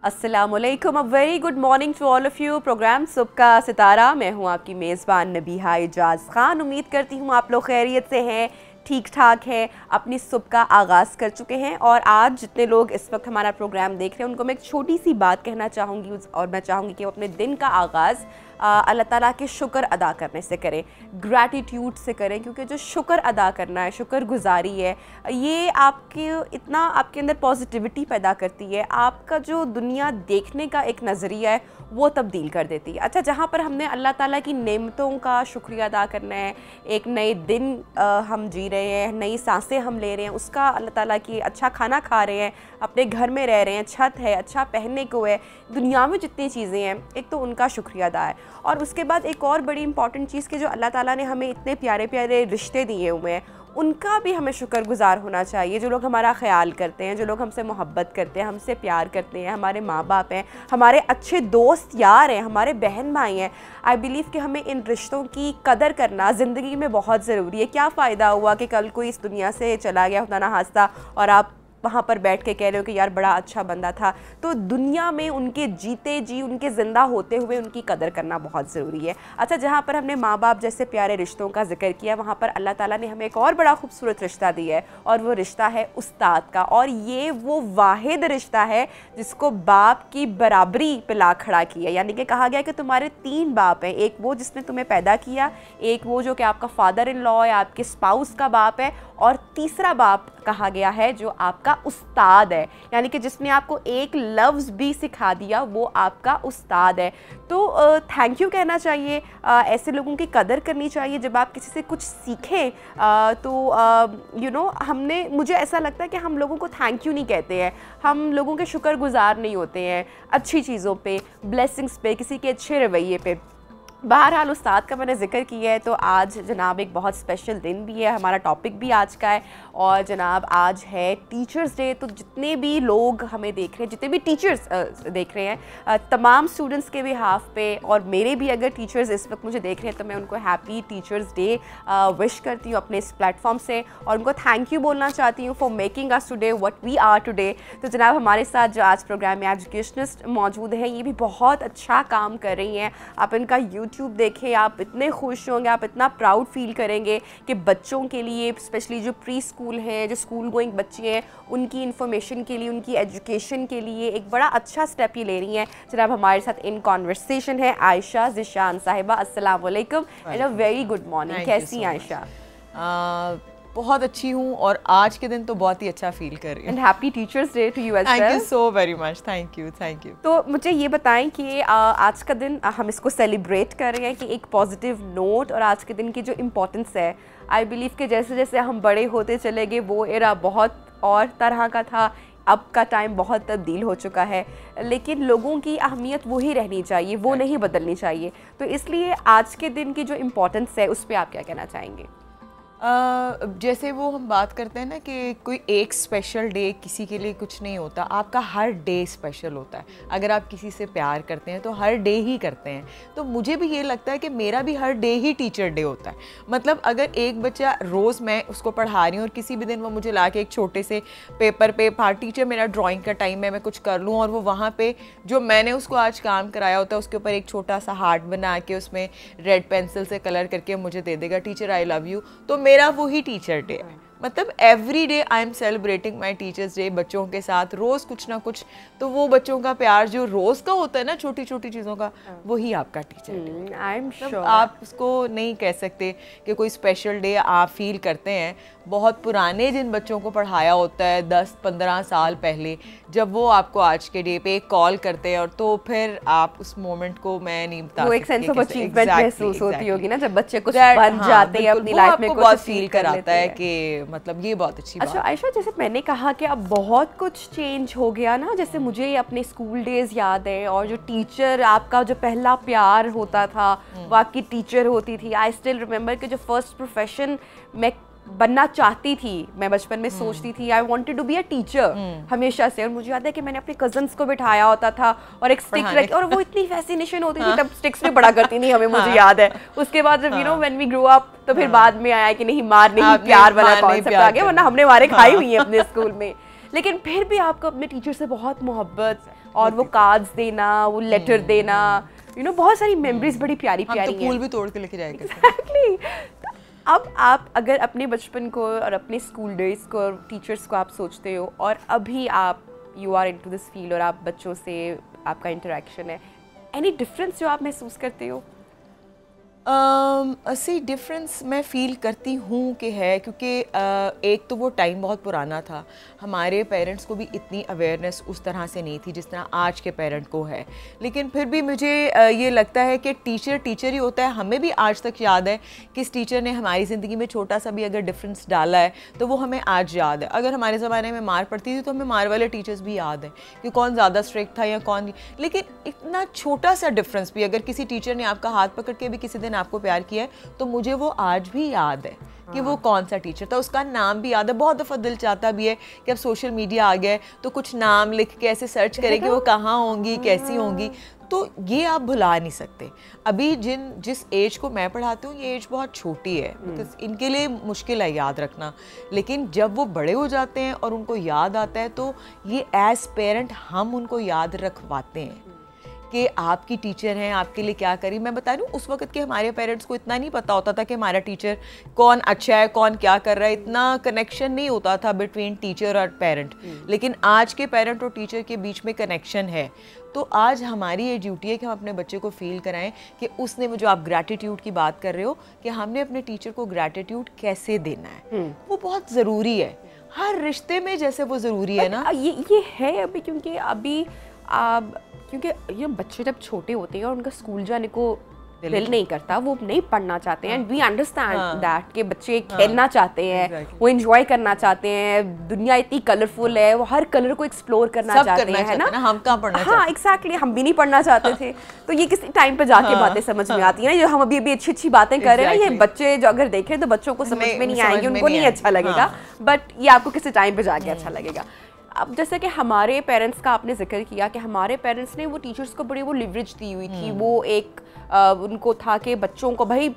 अस्सलामुअलैकुम, a very good morning to all of you. Program सुबह का सितारा, मैं हूँ आपकी मेज़बान नबीहा एजाज़ ख़ान। उम्मीद करती हूँ आप लोग खैरियत से हैं, ठीक ठाक हैं, अपनी सुबह का आगाज़ कर चुके हैं। और आज जितने लोग इस वक्त हमारा प्रोग्राम देख रहे हैं उनको मैं एक छोटी सी बात कहना चाहूँगी, और मैं चाहूँगी कि वो अपने दिन का आगाज़ अल्लाह ताला के शुक्र अदा करने से करें, ग्रैटिट्यूड से करें, क्योंकि जो शुक्र अदा करना है, शुक्रगुजारी है, ये आपके इतना आपके अंदर पॉजिटिविटी पैदा करती है, आपका जो दुनिया देखने का एक नज़रिया है वो तब्दील कर देती है। अच्छा, जहाँ पर हमने अल्लाह ताला की नेमतों का शुक्रिया अदा करना है, एक नए दिन हम जी रहे हैं, नई सांसें हम ले रहे हैं, उसका अल्लाह ताला की अच्छा खाना खा रहे हैं, अपने घर में रह रहे हैं, छत है, अच्छा पहनने को है, दुनिया में जितनी चीज़ें हैं, एक तो उनका शुक्रिया अदा है। और उसके बाद एक और बड़ी इंपॉर्टेंट चीज़ कि जो अल्लाह ताला ने हमें इतने प्यारे प्यारे रिश्ते दिए हुए हैं, उनका भी हमें शुक्रगुजार होना चाहिए। जो लोग हमारा ख्याल करते हैं, जो लोग हमसे मोहब्बत करते हैं, हमसे प्यार करते हैं, हमारे माँ बाप हैं, हमारे अच्छे दोस्त यार हैं, हमारे बहन भाई हैं। आई बिलीव कि हमें इन रिश्तों की कदर करना ज़िंदगी में बहुत ज़रूरी है। क्या फ़ायदा हुआ कि कल कोई इस दुनिया से चला गया खुदा ना हास्ता और आप वहाँ पर बैठ के कह रहे हो कि यार बड़ा अच्छा बंदा था। तो दुनिया में उनके जीते जी, उनके ज़िंदा होते हुए उनकी कदर करना बहुत ज़रूरी है। अच्छा, जहाँ पर हमने माँ बाप जैसे प्यारे रिश्तों का जिक्र किया, वहाँ पर अल्लाह ताला ने हमें एक और बड़ा खूबसूरत रिश्ता दिया है, और वो रिश्ता है उस्ताद का। और ये वो वाहिद रिश्ता है जिसको बाप की बराबरी पे ला खड़ा किया। यानी कि कहा गया कि तुम्हारे 3 बाप हैं, एक वो जिसने तुम्हें पैदा किया, एक वो जो कि आपका फादर इन लॉ है, आपके स्पाउस का बाप है, और तीसरा बाप कहा गया है जो आपका उस्ताद है, यानी कि जिसने आपको एक लफ्ज़ भी सिखा दिया, वो आपका उस्ताद है। तो थैंक यू कहना चाहिए, ऐसे लोगों की कदर करनी चाहिए। जब आप किसी से कुछ सीखें तो हमने, मुझे ऐसा लगता है कि हम लोगों को थैंक यू नहीं कहते हैं, हम लोगों के शुक्रगुजार नहीं होते हैं अच्छी चीज़ों पे, ब्लेसिंग्स पे, किसी के अच्छे रवैये पे। बहरहाल उस्ताद का मैंने ज़िक्र किया है, तो आज जनाब एक बहुत स्पेशल दिन भी है, हमारा टॉपिक भी आज का है, और जनाब आज है टीचर्स डे। तो जितने भी लोग हमें देख रहे हैं, जितने भी टीचर्स देख रहे हैं, तमाम स्टूडेंट्स के भी हाफ पे, और मेरे भी अगर टीचर्स इस वक्त मुझे देख रहे हैं तो मैं उनको हैप्पी टीचर्स डे विश करती हूँ अपने इस प्लेटफॉर्म से, और उनको थैंक यू बोलना चाहती हूँ for making us today what we are today. तो जनाब हमारे साथ जो आज प्रोग्राम में एजुकेशनिस्ट मौजूद हैं, ये भी बहुत अच्छा काम कर रही हैं। आप इनका यूट्यूब देखें, आप इतने खुश होंगे, आप इतना प्राउड फील करेंगे कि बच्चों के लिए, स्पेशली जो प्री स्कूल हैं, जो स्कूल गोइंग बच्चे हैं, उनकी इन्फॉर्मेशन के लिए, उनकी एजुकेशन के लिए एक बड़ा अच्छा स्टेप ये ले रही हैं। जनाब हमारे साथ इन कॉन्वर्सेशन है आयशा ज़िशान साहिबा। अस्सलाम वालेकुम and a very good morning. कैसी आयशा? बहुत अच्छी हूँ, और आज के दिन तो बहुत ही अच्छा फील कर रही हूँ। And happy teachers day to you as well. Thank you so very much. Thank you, thank you. तो मुझे ये बताएं कि आज का दिन हम इसको सेलिब्रेट कर रहे हैं कि एक पॉजिटिव नोट, और आज के दिन की जो इम्पोर्टेंस है, आई बिलीव कि जैसे जैसे हम बड़े होते चले गए, वो एरा बहुत और तरह का था, अब का टाइम बहुत तब्दील हो चुका है, लेकिन लोगों की अहमियत वही रहनी चाहिए, वो नहीं बदलनी चाहिए। तो इसलिए आज के दिन की जो इम्पोर्टेंस है उस पर आप क्या कहना चाहेंगे? जैसे वो हम बात करते हैं ना कि कोई एक स्पेशल डे किसी के लिए कुछ नहीं होता, आपका हर डे स्पेशल होता है। अगर आप किसी से प्यार करते हैं तो हर डे ही करते हैं। तो मुझे भी ये लगता है कि मेरा भी हर डे ही टीचर डे होता है। मतलब अगर एक बच्चा रोज़ मैं उसको पढ़ा रही हूँ और किसी भी दिन वो मुझे ला के एक छोटे से पेपर पे, टीचर मेरा ड्राइंग का टाइम है, मैं कुछ कर लूँ, और वो वहाँ पे जो मैंने उसको आज काम कराया होता है उसके ऊपर एक छोटा सा हार्ट बना के उसमें रेड पेंसिल से कलर करके मुझे दे देगा, टीचर आई लव यू, तो मेरा वही टीचर डे है। मतलब every day I am celebrating my teachers day बच्चों के साथ, रोज़ कुछ ना कुछ। तो वो बच्चों का प्यार जो रोज़ का होता है ना, छोटी छोटी चीज़ों का, वही आपका teacher day. I am sure आप उसको नहीं कह सकते कि कोई स्पेशल डे आप फील करते हैं। बहुत पुराने जिन बच्चों को पढ़ाया होता है 10-15 साल पहले, जब वो आपको आज के डे पे कॉल करते हैं, और तो फिर आप उस मोमेंट को मैं नहीं बता सकती। वो एक सेंस ऑफ अचीवमेंट महसूस होती होगी ना, जब बच्चे कुछ बन जाते हैं अपनी लाइफ में, कुछ बहुत फील कराता है कि मतलब ये बहुत अच्छी बात। अच्छा आयशा, जैसे मैंने कहा कि अब बहुत कुछ चेंज हो गया ना, जैसे मुझे अपने स्कूल डेज याद है, और जो टीचर, आपका जो पहला प्यार होता था, वो आपकी टीचर होती थी। आई स्टिल रिमेंबर कि जो फर्स्ट प्रोफेशन मैं बनना चाहती थी, मैं बचपन में सोचती थी I wanted to be a teacher हमेशा से। और मुझे याद है कि मैंने अपने कजन्स को बिठाया होता था और एक स्टिक रख, और वो इतनी फैसिनेशन होती थी, तब स्टिक्स में पड़ा करती थी हमें, मुझे याद है। उसके बाद जब व्हेन वी ग्रो अप, तो फिर बाद में आया कि नहीं, मार नहीं, प्यार वाला कॉन्सेप्ट आ गया, वरना हमने मारे खाई हुई है अपने स्कूल में। लेकिन फिर भी आपको अपने टीचर से बहुत मोहब्बत, और वो कार्ड्स देना, वो लेटर देना, बहुत सारी मेमोरीज बड़ी प्यारी प्यारी हैं। फूल भी तोड़ के लेके जाया करते हैं। Exactly. अब आप अगर अपने बचपन को और अपने स्कूल डेज को और टीचर्स को आप सोचते हो और अभी आप you are into this field और आप बच्चों से आपका इंटरेक्शन है, एनी डिफरेंस जो आप महसूस करते हो? ऐसी डिफरेंस मैं फ़ील करती हूँ कि है, क्योंकि एक तो वो टाइम बहुत पुराना था, हमारे पेरेंट्स को भी इतनी अवेयरनेस उस तरह से नहीं थी जिस तरह आज के पेरेंट को है। लेकिन फिर भी मुझे ये लगता है कि टीचर टीचर ही होता है। हमें भी आज तक याद है किस टीचर ने हमारी ज़िंदगी में छोटा सा भी अगर डिफरेंस डाला है तो वो हमें आज याद है। अगर हमारे ज़माने में मार पड़ती थी तो हमें मार वाले टीचर्स भी याद है कि कौन ज़्यादा स्ट्रिक्ट था या कौन। लेकिन इतना छोटा सा डिफरेंस भी, अगर किसी टीचर ने आपका हाथ पकड़ के भी किसी दिन आपको प्यार किया है तो मुझे वो आज भी याद है कि वो कौन सा टीचर था, उसका नाम भी याद है। बहुत दफ़ा दिल चाहता भी है कि अब सोशल मीडिया आ गया है तो कुछ नाम लिख के ऐसे सर्च करें कि वो कहाँ होंगी, कैसी होंगी, तो ये आप भुला नहीं सकते। अभी जिस एज को मैं पढ़ाती हूँ ये एज बहुत छोटी है, बिकॉज इनके लिए मुश्किल है याद रखना। लेकिन जब वो बड़े हो जाते हैं और उनको याद आता है तो ये एज पेरेंट हम उनको याद रखवाते हैं कि आपकी टीचर हैं, आपके लिए क्या करी। मैं बता रही हूँ उस वक्त के हमारे पेरेंट्स को इतना नहीं पता होता था कि हमारा टीचर कौन अच्छा है, कौन क्या कर रहा है, इतना कनेक्शन नहीं होता था बिटवीन टीचर और पेरेंट। लेकिन आज के पेरेंट और टीचर के बीच में कनेक्शन है। तो आज हमारी ये ड्यूटी है कि हम अपने बच्चे को फील कराएं कि उसने, जो आप ग्रैटिट्यूड की बात कर रहे हो, कि हमने अपने टीचर को ग्रैटिट्यूड कैसे देना है, वो बहुत ज़रूरी है। हर रिश्ते में जैसे वो ज़रूरी है ना, ये है अभी, क्योंकि अभी क्योंकि ये बच्चे जब छोटे होते हैं और उनका स्कूल जाने को दिल नहीं करता, वो नहीं पढ़ना चाहते हैं, एंड वी अंडरस्टैंड दैट कि बच्चे खेलना चाहते हैं, वो एंजॉय करना चाहते हैं। दुनिया इतनी कलरफुल है, वो हर कलर को एक्सप्लोर करना चाहते हैं, है ना? हम कहाँ पढ़ना चाहते हैं? हाँ एग्जैक्टली, हम भी नहीं पढ़ना चाहते थे। तो ये किसी टाइम पे जाके बातें समझ में आती है ना, जो हम अभी अच्छी अच्छी बातें कर रहे हैं ना, ये बच्चे जो अगर देखें तो बच्चों को समझ में नहीं आएंगे, उनको नहीं अच्छा लगेगा, बट ये आपको किसी टाइम पे जाके अच्छा लगेगा। अब जैसे कि हमारे पेरेंट्स का आपने जिक्र किया कि हमारे पेरेंट्स ने वो टीचर्स को बड़ी वो लिवरेज दी हुई थी, वो एक उनको था कि बच्चों को भाई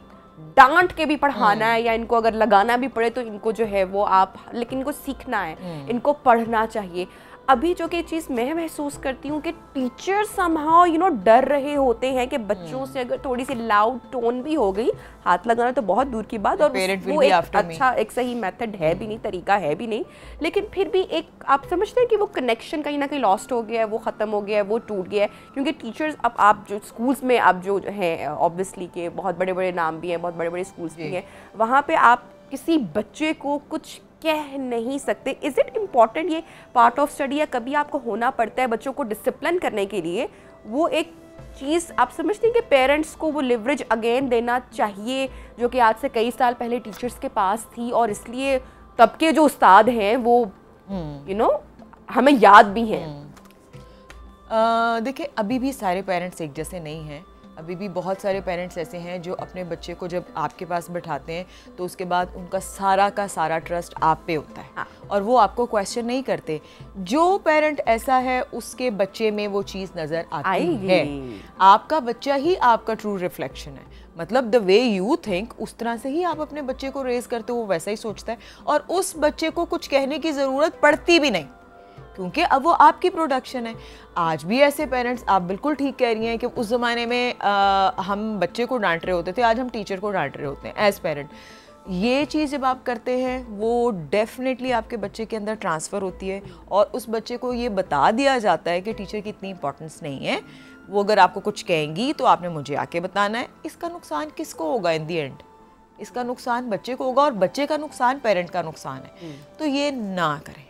डांट के भी पढ़ाना है या इनको अगर लगाना भी पड़े तो इनको जो है वो आप, लेकिन इनको सीखना है, इनको पढ़ना चाहिए। अभी जो कि चीज़ मैं महसूस करती हूँ कि टीचर समहाउ डर रहे होते हैं कि बच्चों से अगर थोड़ी सी लाउड टोन भी हो गई, हाथ लगाना तो बहुत दूर की बात, और वो एक अच्छा एक सही मेथड है भी नहीं, तरीका है भी नहीं, लेकिन फिर भी एक आप समझते हैं कि वो कनेक्शन कहीं ना कहीं लॉस्ट हो गया है, वो ख़त्म हो गया है, वो टूट गया है। क्योंकि टीचर्स, अब आप जो स्कूल्स में आप जो हैं, ऑब्वियसली के बहुत बड़े बड़े नाम भी हैं, बहुत बड़े बड़े स्कूल्स भी हैं, वहाँ पर आप किसी बच्चे को कुछ कह नहीं सकते। इज इट इम्पॉर्टेंट, ये पार्ट ऑफ स्टडी, या कभी आपको होना पड़ता है बच्चों को डिसिप्लिन करने के लिए, वो एक चीज़ आप समझते हैं कि पेरेंट्स को वो लिवरेज अगेन देना चाहिए जो कि आज से कई साल पहले टीचर्स के पास थी, और इसलिए तब के जो उस्ताद हैं वो हमें याद भी हैं? देखिए, अभी भी सारे पेरेंट्स एक जैसे नहीं हैं। अभी भी बहुत सारे पेरेंट्स ऐसे हैं जो अपने बच्चे को जब आपके पास बैठाते हैं तो उसके बाद उनका सारा का सारा ट्रस्ट आप पे होता है। हाँ। और वो आपको क्वेश्चन नहीं करते। जो पेरेंट ऐसा है उसके बच्चे में वो चीज़ नज़र आती है। आपका बच्चा ही आपका ट्रू रिफ्लेक्शन है, मतलब द वे यू थिंक उस तरह से ही आप अपने बच्चे को रेज करते हो, वो वैसा ही सोचता है, और उस बच्चे को कुछ कहने की ज़रूरत पड़ती भी नहीं, क्योंकि अब वो आपकी प्रोडक्शन है। आज भी ऐसे पेरेंट्स, आप बिल्कुल ठीक कह रही हैं कि उस ज़माने में हम बच्चे को डांट रहे होते थे, आज हम टीचर को डांट रहे होते हैं एज पेरेंट। ये चीज़ जब आप करते हैं वो डेफिनेटली आपके बच्चे के अंदर ट्रांसफ़र होती है, और उस बच्चे को ये बता दिया जाता है कि टीचर की इतनी इंपॉर्टेंस नहीं है, वो अगर आपको कुछ कहेंगी तो आपने मुझे आके बताना है। इसका नुकसान किसको होगा इन दी एंड? इसका नुकसान बच्चे को होगा, और बच्चे का नुकसान पेरेंट का नुकसान है। तो ये ना करें,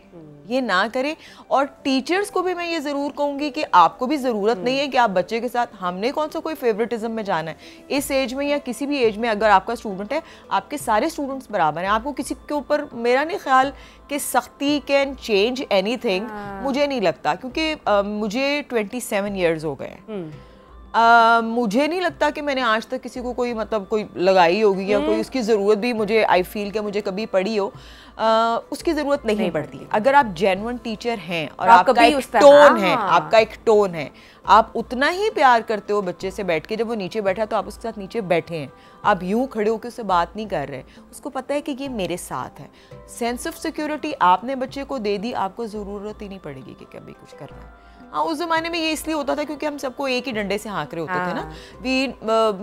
ये ना करें। और टीचर्स को भी मैं ये ज़रूर कहूँगी कि आपको भी ज़रूरत नहीं है कि आप बच्चे के साथ, हमने कौन सा कोई फेवरेटिज्म में जाना है। इस एज में या किसी भी एज में अगर आपका स्टूडेंट है, आपके सारे स्टूडेंट्स बराबर हैं। आपको किसी के ऊपर, मेरा नहीं ख्याल कि सख्ती कैन चेंज एनीथिंग, मुझे नहीं लगता, क्योंकि मुझे 27 ईयर्स हो गए हैं। मुझे नहीं लगता कि मैंने आज तक किसी को कोई मतलब कोई लगाई होगी या कोई उसकी ज़रूरत भी मुझे, आई फील कि मुझे कभी पड़ी हो। उसकी ज़रूरत नहीं पड़ती। अगर आप जेन्युइन टीचर हैं और आपका एक टोन है, आपका एक टोन है, आप उतना ही प्यार करते हो बच्चे से बैठ के, जब वो नीचे बैठा तो आप उसके साथ नीचे बैठे हैं, आप यूं खड़े होकर उससे बात नहीं कर रहे, उसको पता है कि ये मेरे साथ है। सेंस ऑफ सिक्योरिटी आपने बच्चे को दे दी, आपको ज़रूरत ही नहीं पड़ेगी कि कभी कुछ करना है। हाँ, उस ज़माने में ये इसलिए होता था क्योंकि हम सबको एक ही डंडे से हाँक रहे होते थे ना, वी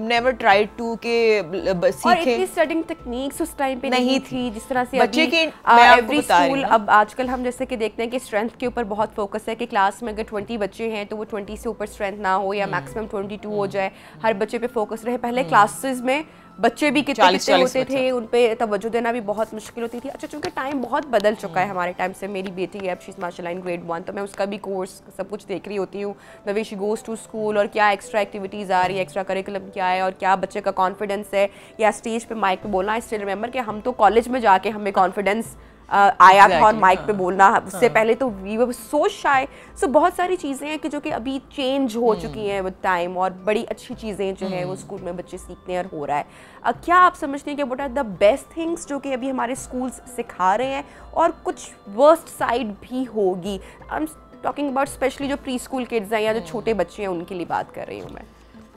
नेवर ट्राइड टू के सीखे। और इतनी स्टडिंग टेक्निक्स उस टाइम पे नहीं थी जिस तरह से बच्चे की एवरी स्कूल। अब आजकल हम जैसे कि देखते हैं कि स्ट्रेंथ के ऊपर बहुत फोकस है कि क्लास में अगर 20 बच्चे हैं तो वो 20 से ऊपर स्ट्रेंथ ना हो या मैक्सिमम 22 हो जाए, हर बच्चे पे फोकस रहे। पहले क्लासेस में बच्चे भी कितने होते थे, उन पे तवज्जो देना भी बहुत मुश्किल होती थी। अच्छा, चूंकि टाइम बहुत बदल चुका है हमारे टाइम से, मेरी बेटी है अब शी इज़ माशाल्लाह इन ग्रेड 1, तो मैं उसका भी कोर्स सब कुछ देख रही होती हूँ, the way she goes to school और क्या एक्स्ट्रा एक्टिविटीज़ आ रही है, एक्स्ट्रा करिकुलम क्या है और क्या बच्चे का कॉन्फिडेंस है या स्टेज पे माइक पे बोलना। आई स्टिल रिमेंबर कि हम तो कॉलेज में जाके हमें कॉन्फिडेंस आया था और माइक पे बोलना, उससे पहले तो वी वर सो शाय। सो बहुत सारी चीज़ें हैं कि जो कि अभी चेंज हो चुकी हैं विद टाइम, और बड़ी अच्छी चीज़ें जो है वो स्कूल में बच्चे सीखते हैं और हो रहा है। क्या आप समझते हैं कि what are the best things जो कि अभी हमारे स्कूल्स सिखा रहे हैं, और कुछ वर्स्ट साइड भी होगी? I am talking about specially जो प्री स्कूल किड्स हैं या जो छोटे बच्चे हैं, उनके लिए बात कर रही हूँ मैं।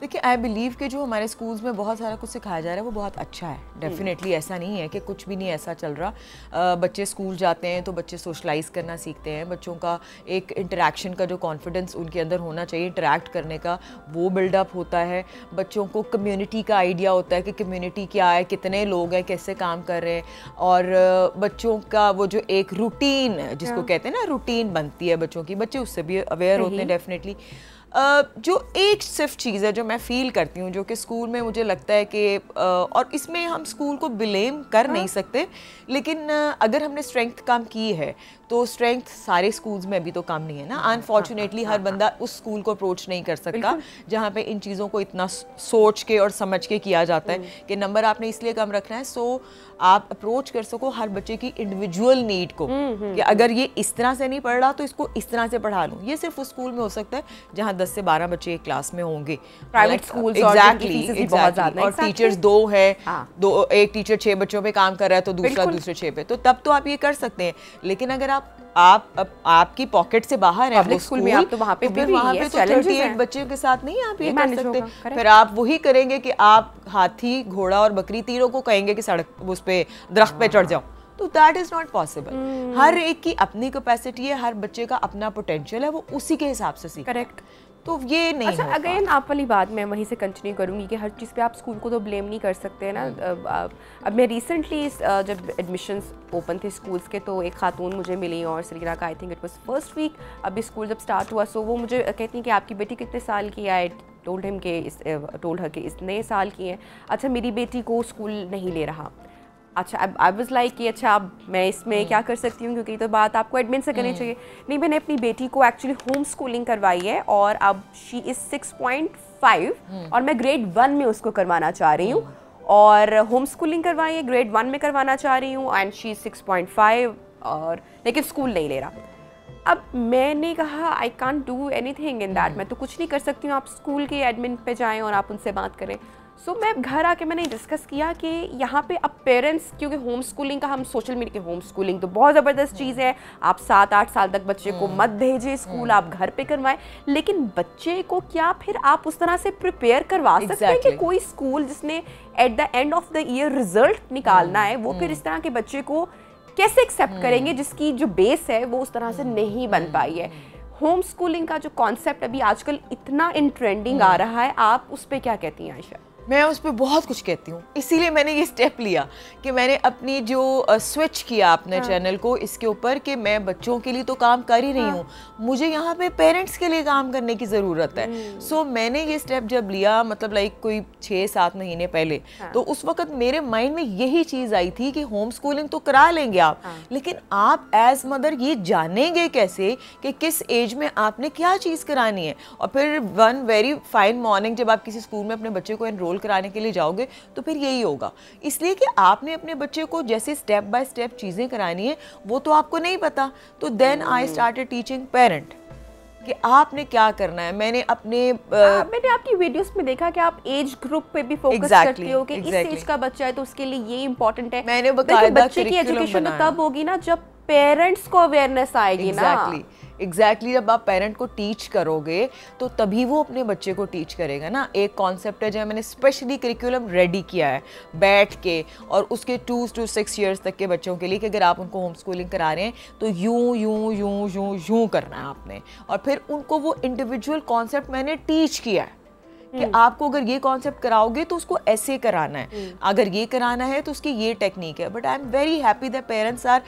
देखिए, आई बिलीव कि जो हमारे स्कूल्स में बहुत सारा कुछ सिखाया जा रहा है वो बहुत अच्छा है। डेफिनेटली ऐसा नहीं है कि कुछ भी नहीं ऐसा चल रहा। बच्चे स्कूल जाते हैं तो बच्चे सोशलाइज करना सीखते हैं, बच्चों का एक इंटरेक्शन का जो कॉन्फिडेंस उनके अंदर होना चाहिए इंटरेक्ट करने का, वो बिल्डअप होता है। बच्चों को कम्युनिटी का आइडिया होता है कि कम्युनिटी क्या है, कितने लोग हैं, कैसे काम कर रहे हैं, और बच्चों का वो जो एक रूटीन जिसको कहते हैं ना, रूटीन बनती है बच्चों की, बच्चे उससे भी अवेयर होते हैं डेफिनेटली। जो एक सिर्फ चीज़ है जो मैं फील करती हूँ, जो कि स्कूल में मुझे लगता है कि और इसमें हम स्कूल को ब्लेम कर नहीं सकते, लेकिन अगर हमने स्ट्रेंथ कम की है तो स्ट्रेंथ सारे स्कूल्स में अभी तो कम नहीं है ना। अनफॉर्चुनेटली हर बंदा उस स्कूल को अप्रोच नहीं कर सकता जहाँ पे इन चीज़ों को इतना सोच के और समझ के किया जाता है कि नंबर आपने इसलिए कम रखना है सो आप अप्रोच कर सको हर बच्चे की इंडिविजुअल नीड को, कि अगर ये इस तरह से नहीं पढ़ रहा तो इसको इस तरह से पढ़ा लूँ। ये सिर्फ उस स्कूल में हो सकता है जहाँ 10 से 12 बच्चे एक क्लास में होंगे, प्राइवेट स्कूल्स और टीचर्स 2 है, एक टीचर 6 बच्चों पे काम कर रहा है तो दूसरा दूसरे 6 पे, तो तब तो आप ये कर सकते हैं। लेकिन अगर आपकी पॉकेट से बाहर है वो स्कूल में, आप तो वहाँ पे तो 38 बच्चों के साथ नहीं आप ये कर सकते। फिर आप वही करेंगे कि आप हाथी, घोड़ा और बकरी तीनों को कहेंगे कि सड़क उस पे दरख्त पे चढ़ जाओ, तो दैट इज नॉट पॉसिबल। हर एक की अपनी कैपेसिटी है, हर बच्चे का अपना पोटेंशियल है, वो उसी के हिसाब से सीखे। करेक्ट, तो ये नहीं। अच्छा, अगेन आप वाली बात मैं वहीं से कंटिन्यू करूँगी कि हर चीज़ पे आप स्कूल को तो ब्लेम नहीं कर सकते ना। अब मैं रिसेंटली जब एडमिशन्स ओपन थे स्कूल्स के, तो एक खातून मुझे मिली और श्रीलंका का, I think it was first week, अभी स्कूल जब स्टार्ट हुआ, सो वो मुझे कहती हैं कि आपकी बेटी कितने साल की है? टोल्ड हर कि इतने साल की है। अच्छा, मेरी बेटी को स्कूल नहीं ले रहा। अच्छा, आई वाज लाइक कि अच्छा अब मैं इसमें क्या कर सकती हूँ, क्योंकि ये तो बात आपको एडमिन से करनी चाहिए। नहीं, मैंने अपनी बेटी को एक्चुअली होम स्कूलिंग करवाई है और अब शी इज़ 6.5 और मैं ग्रेड 1 में उसको करवाना चाह रही हूँ, और होम स्कूलिंग करवाई है, ग्रेड 1 में करवाना चाह रही हूँ, एंड शी 6.5 और लेकिन स्कूल नहीं ले रहा। अब मैंने कहा I can't do anything in that, मैं तो कुछ नहीं कर सकती हूँ, आप स्कूल के एडमिन पे जाएं और आप उनसे बात करें। सो मैं घर आके मैंने डिस्कस किया कि यहाँ पे अब पेरेंट्स, क्योंकि होम स्कूलिंग का हम सोशल मीडिया की होम स्कूलिंग तो बहुत ज़बरदस्त चीज़ है, आप 7-8 साल तक बच्चे को मत भेजें स्कूल, आप घर पे करवाएं, लेकिन बच्चे को क्या फिर आप उस तरह से प्रिपेयर करवा सकते हैं कि कोई स्कूल जिसने at the end of the year result निकालना है, वो फिर इस तरह के बच्चे को कैसे एक्सेप्ट करेंगे जिसकी जो बेस है वो उस तरह से नहीं बन पाई है? होम स्कूलिंग का जो कॉन्सेप्ट अभी आजकल इतना इन ट्रेंडिंग आ रहा है, आप उस पर क्या कहती हैं आयशा? मैं उस पर बहुत कुछ कहती हूँ, इसीलिए मैंने ये स्टेप लिया कि मैंने अपनी जो स्विच किया अपने चैनल को इसके ऊपर कि मैं बच्चों के लिए तो काम कर ही रही हूँ, मुझे यहाँ पे पेरेंट्स के लिए काम करने की ज़रूरत है। सो मैंने ये स्टेप जब लिया, मतलब लाइक कोई 6-7 महीने पहले, तो उस वक्त मेरे माइंड में यही चीज़ आई थी कि होम स्कूलिंग तो करा लेंगे आप, लेकिन आप एज मदर ये जानेंगे कैसे कि किस एज में आपने क्या चीज़ करानी है। और फिर वन वेरी फाइन मॉर्निंग जब आप किसी स्कूल में अपने बच्चे को एनरोल कराने के लिए जाओगे तो फिर यही होगा, इसलिए कि आपने अपने बच्चे को जैसे स्टेप बाय स्टेप चीज़ें करानी है वो तो आपको नहीं पता। तो then I started teaching parent कि आपने क्या करना है। मैंने आपकी वीडियोस में देखा कि आप एज ग्रुप पे भी फोकस करते हो कि इस एज का बच्चा है तो उसके लिए ये इंपॉर्टेंट है। मैंने बच्चे की एजुकेशन तो तब होगी ना जब पेरेंट्स को अवेयरनेस आएगी ना। एग्जैक्टली जब आप पेरेंट को टीच करोगे तो तभी वो अपने बच्चे को टीच करेगा ना। एक कॉन्सेप्ट है जो मैंने स्पेशली करिकुलम रेडी किया है बैठ के, और उसके 2 to 6 ईयर्स तक के बच्चों के लिए, कि अगर आप उनको होम स्कूलिंग करा रहे हैं तो यूं यूं यूं यूं यूं करना है आपने, और फिर उनको वो इंडिविजुअल कॉन्सेप्ट मैंने टीच किया है कि आपको अगर ये कॉन्सेप्ट कराओगे तो उसको ऐसे कराना है, अगर ये कराना है तो उसकी ये टेक्निक है। But I am very happy that parents are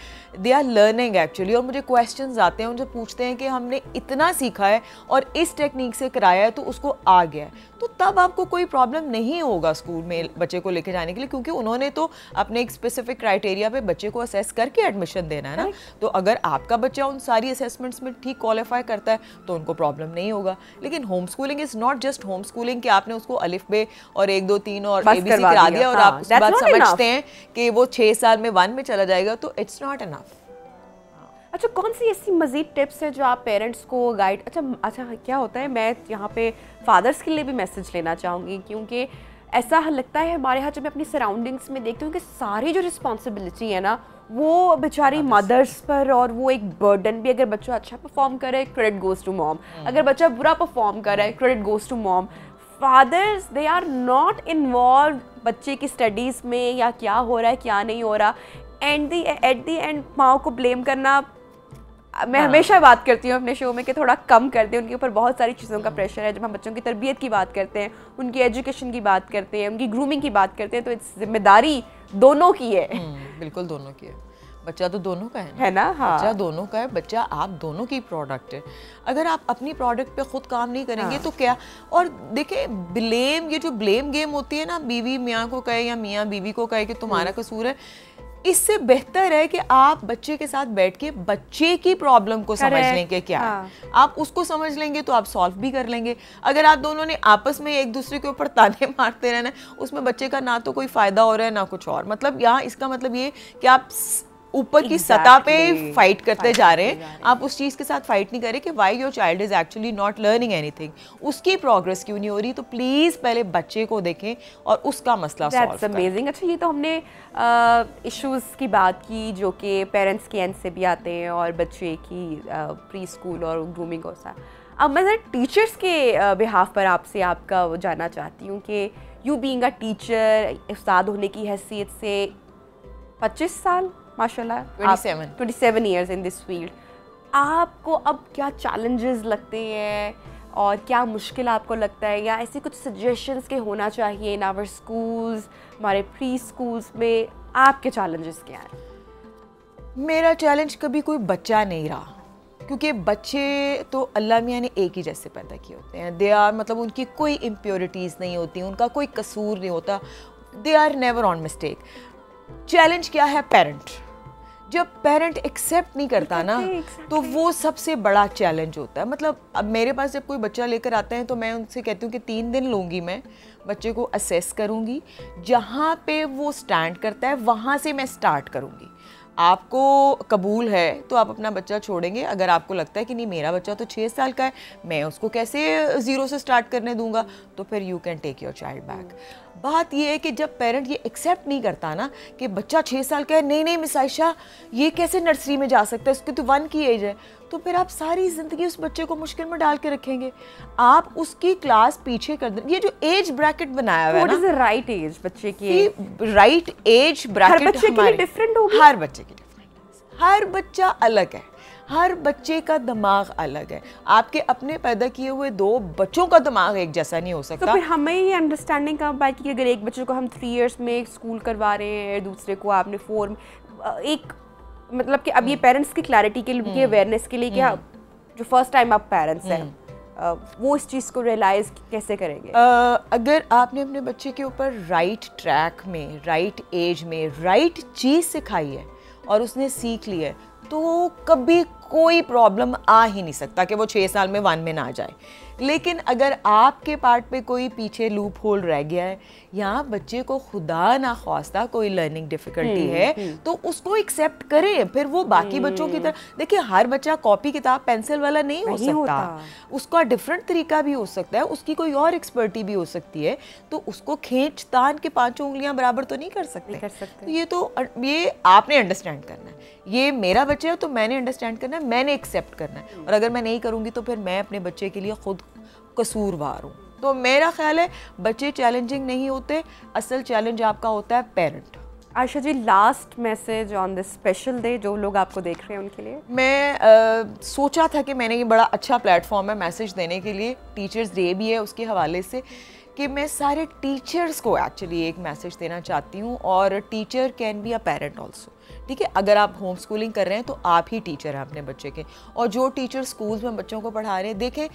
learning actually, और मुझे क्वेश्चंस आते हैं, उनसे पूछते हैं कि हमने इतना सीखा है और इस टेक्निक से कराया है तो उसको आ गया है, तो तब आपको कोई प्रॉब्लम नहीं होगा स्कूल में बच्चे को लेके जाने के लिए, क्योंकि उन्होंने तो अपने एक स्पेसिफिक क्राइटेरिया पे बच्चे को असेस करके एडमिशन देना है ना। तो अगर आपका बच्चा उन सारी असेसमेंट्स में ठीक क्वालिफाई करता है तो उनको प्रॉब्लम नहीं होगा। लेकिन home schooling is not just home schooling कि आपने उसको अलिफ बे और 1 2 3 और ABC करा दिया और आप उसके बाद समझते हैं कि वो 6 साल में 1 में चला जाएगा, तो इट्स नॉट इनफ। अच्छा, कौन सी ऐसी मज़ीद टिप्स है जो आप पेरेंट्स को गाइड, अच्छा क्या होता है, मैं यहाँ पे फादर्स के लिए भी मैसेज लेना चाहूँगी, क्योंकि ऐसा लगता है हमारे यहाँ जब मैं अपनी सराउंडिंग्स में देखती हूँ कि सारी जो रिस्पॉन्सिबिलिटी है ना वो बेचारी मदर्स पर, और वो एक बर्डन भी। अगर बच्चा अच्छा परफॉर्म करे क्रेडिट गोज टू मॉम, अगर बच्चा बुरा परफॉर्म करे credit goes to mom. Fathers they are not involve बच्चे की स्टडीज़ में या क्या हो रहा है क्या नहीं हो रहा, एट दी एंड माँ को ब्लेम करना, मैं हमेशा बात करती हूँ अपने शो में कि थोड़ा कम कर दें, उनके ऊपर बहुत सारी चीज़ों का प्रेशर है। जब हम बच्चों की तरबियत की बात करते हैं, उनकी एजुकेशन की बात करते हैं, उनकी ग्रूमिंग की बात करते हैं, तो इस जिम्मेदारी दोनों की है। बिल्कुल दोनों की है, बच्चा तो दोनों का है ना। हाँ, बच्चा दोनों का है, बच्चा आप दोनों की प्रोडक्ट है। अगर आप अपनी प्रोडक्ट पे खुद काम नहीं करेंगे तो क्या। और देखिए ब्लेम, ये जो ब्लेम गेम होती है ना, बीवी मियाँ को कहे या मियाँ बीवी को कहे कि तुम्हारा कसूर है, इससे बेहतर है कि आप बच्चे के साथ बैठ के बच्चे की प्रॉब्लम को समझ लें कि क्या है। आप उसको समझ लेंगे तो आप सॉल्व भी कर लेंगे। अगर आप दोनों ने आपस में एक दूसरे के ऊपर ताने मारते रहना, उसमें बच्चे का ना तो कोई फायदा हो रहा है ना कुछ और। मतलब यहाँ इसका मतलब ये कि आप ऊपर की सतह पे फाइट करते जा रहे हैं, आप उस चीज के साथ फाइट नहीं करें कि why your child is actually not learning anything, उसकी प्रोग्रेस क्यों नहीं हो रही। तो प्लीज पहले बच्चे को देखें और उसका मसला सॉल्व करें। अमेजिंग। अच्छा, ये तो हमने इश्यूज की बात की जो कि पेरेंट्स के एंड से भी आते हैं और बच्चे की प्री स्कूल और ग्रूमिंग और सा। अब मैं टीचर्स के बिहाफ पर आपसे आपका वो जानना चाहती हूँ कि यू बीइंग अ टीचर, उस्ताद होने की हैसियत से 25 साल माशाल्लाह, 27 ईयर्स इन दिस फील्ड, आपको अब क्या चैलेंजेस लगते हैं और क्या मुश्किल आपको लगता है, या ऐसे कुछ सजेशंस के होना चाहिए इन आवर स्कूल्स, हमारे प्री स्कूल्स में आपके चैलेंजेस क्या हैं? मेरा चैलेंज कभी कोई बच्चा नहीं रहा, क्योंकि बच्चे तो अल्लाह मियाँ ने एक ही जैसे पैदा किए होते हैं। दे आर, मतलब उनकी कोई इम्प्योरिटीज़ नहीं होती, उनका कोई कसूर नहीं होता, they are never on mistake. Challenge क्या है? पेरेंट। जब पेरेंट एक्सेप्ट नहीं करता ना तो वो सबसे बड़ा चैलेंज होता है। मतलब अब मेरे पास जब कोई बच्चा लेकर आता है तो मैं उनसे कहती हूँ कि 3 दिन लूँगी, मैं बच्चे को असेस करूँगी, जहाँ पे वो स्टैंड करता है वहाँ से मैं स्टार्ट करूँगी। आपको कबूल है तो आप अपना बच्चा छोड़ेंगे, अगर आपको लगता है कि नहीं मेरा बच्चा तो 6 साल का है, मैं उसको कैसे 0 से स्टार्ट करने दूंगा, तो फिर you can take your child back. बात ये है कि जब पेरेंट ये एक्सेप्ट नहीं करता ना कि बच्चा 6 साल का है, नहीं मिस आयशा ये कैसे नर्सरी में जा सकता है, उसकी तो 1 की एज है, तो फिर आप सारी ज़िंदगी उस बच्चे को मुश्किल में डाल के रखेंगे। आप उसकी क्लास पीछे कर दें। ये जो एज ब्रैकेट बनाया हुआ है ना, राइट एज बच्चे की, राइट एज ब्रैकेट हर बच्चे के लिए डिफरेंट होगी। हर बच्चे की डिफरेंट, हर बच्चा अलग है, हर बच्चे का दिमाग अलग है। आपके अपने पैदा किए हुए 2 बच्चों का दिमाग एक जैसा नहीं हो सकता। तो फिर हमें ये अंडरस्टैंडिंग कब आएगी कि अगर एक बच्चे को हम 3 इयर्स में स्कूल करवा रहे हैं, दूसरे को आपने 4 में, एक मतलब कि अब ये पेरेंट्स की क्लैरिटी के लिए, अवेयरनेस के लिए, क्या जो फर्स्ट टाइम आप पेरेंट्स हैं वो इस चीज़ को रियलाइज कैसे करेंगे? अगर आपने अपने बच्चे के ऊपर राइट ट्रैक में, राइट एज में, राइट चीज़ सिखाई है और उसने सीख ली है, तो कभी कोई प्रॉब्लम आ ही नहीं सकता कि वो 6 साल में 1 में ना जाए। लेकिन अगर आपके पार्ट पे कोई पीछे लूप होल रह गया है या बच्चे को खुदा ना ख्वास्ता कोई लर्निंग डिफिकल्टी है तो उसको एक्सेप्ट करें। फिर वो बाकी बच्चों की तरह, देखिए हर बच्चा कॉपी किताब पेंसिल वाला नहीं हो सकता, उसका डिफरेंट तरीका भी हो सकता है, उसकी कोई और एक्सपर्टी भी हो सकती है, तो उसको खींच तान के 5 उंगलियां बराबर तो नहीं कर सकते। तो ये आपने अंडरस्टैंड करना है। ये मेरा बच्चा है तो मैंने अंडरस्टैंड करना है, मैंने एक्सेप्ट करना है, और अगर मैं नहीं करूँगी तो फिर मैं अपने बच्चे के लिए खुद कसूरवार हूँ। तो मेरा ख्याल है बच्चे चैलेंजिंग नहीं होते, असल चैलेंज आपका होता है parent. Ayesha ji, last message on this special day जो लोग आपको देख रहे हैं उनके लिए। मैं सोचा था कि मैंने ये बड़ा अच्छा प्लेटफॉर्म है मैसेज देने के लिए, टीचर्स डे भी है उसके हवाले से, कि मैं सारे टीचर्स को एक्चुअली एक मैसेज देना चाहती हूँ, और teacher can be a parent also. ठीक है, अगर आप होम स्कूलिंग कर रहे हैं तो आप ही टीचर हैं अपने बच्चे के, और जो टीचर स्कूल्स में बच्चों को पढ़ा रहे हैं, देखें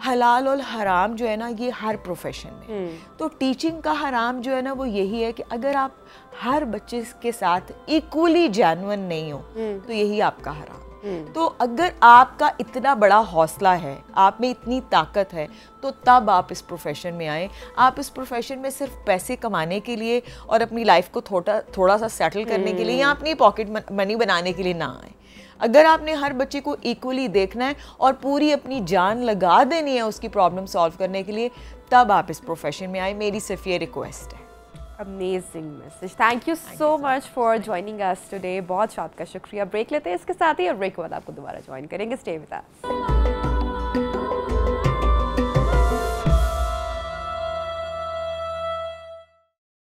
हलाल और हराम जो है ना ये हर प्रोफेशन में, तो टीचिंग का हराम जो है ना वो यही है कि अगर आप हर बच्चे के साथ इक्वली जेन्युइन नहीं हो तो यही आपका हराम। तो अगर आपका इतना बड़ा हौसला है, आप में इतनी ताकत है, तो तब आप इस प्रोफेशन में आए। आप इस प्रोफेशन में सिर्फ पैसे कमाने के लिए और अपनी लाइफ को थोड़ा सा सेटल करने के लिए या अपनी पॉकेट मनी बनाने के लिए ना आए। अगर आपने हर बच्चे को इक्वली देखना है और पूरी अपनी जान लगा देनी है उसकी प्रॉब्लम सॉल्व करने के लिए, तब आप इस प्रोफेशन में आए। मेरी सिर्फ ये रिक्वेस्ट है। Amazing message, thank you so much for joining us today. बहुत शाद का शुक्रिया। ब्रेक लेते हैं इसके साथ ही, और ब्रेक के बाद आपको दोबारा ज्वाइन करेंगे। Stay with us.